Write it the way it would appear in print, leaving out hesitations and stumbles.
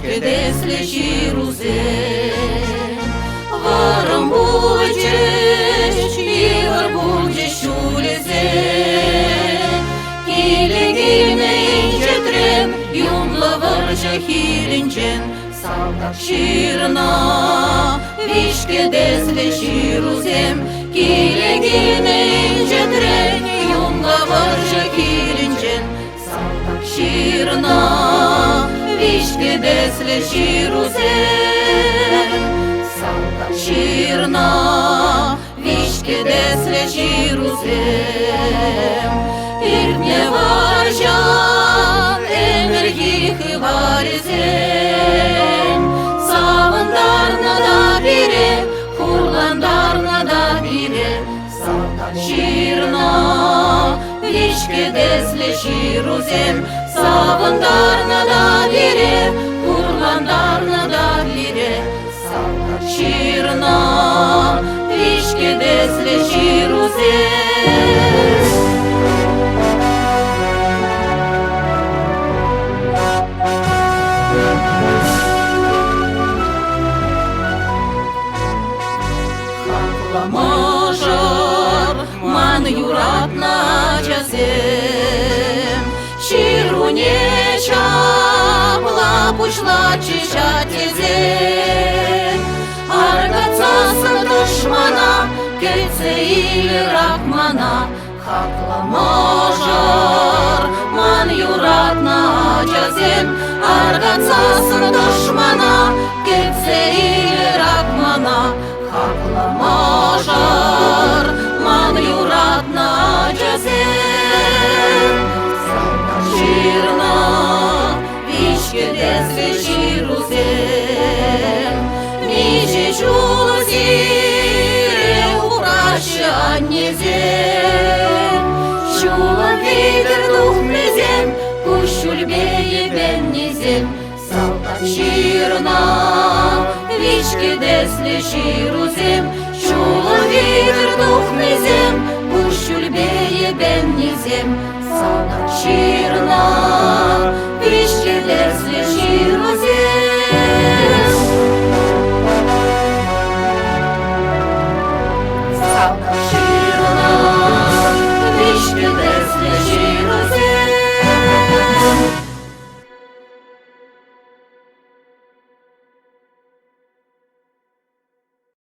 вічки десле шірузем. Варом будеш, і вар будеш у лізе, кілі-кільне інче трем, юмла варжа хілінчен, салдак шірна, вічки десле шірузем, кілі-кільне інче трем, юмла варжа хілінчен, салдак шірна, вічки десле шірузем, салдак шірна, вічки десле шірузем. Ірмє варжан, емір їхи варізен, савандарна да біре, хурландарна да біре, салдак шірна, вічки десле шірузем, савандарна да біре, хурландарна да біре, салдак шірна, вічки десле шірузем. Мажар, ман юратна часем, ширунеча, плапушла чишатизем, аргацасын душмана, кельце или рахмана, хакла мажар, ман юратна часем, аргацасын душмана, кельце или рахмана, хакла мажар, ман юратна часем, салдак шірна, вічки десле шірузем, міжі чулозіре у прощанні зем, чула вітер дух млезем, кущу льбеє беннезем, салдак шірна, вічки десле шірузем, чула вітер дух млезем, кущу льбеє беннезем, салдак шірна, вічки десле шірузем.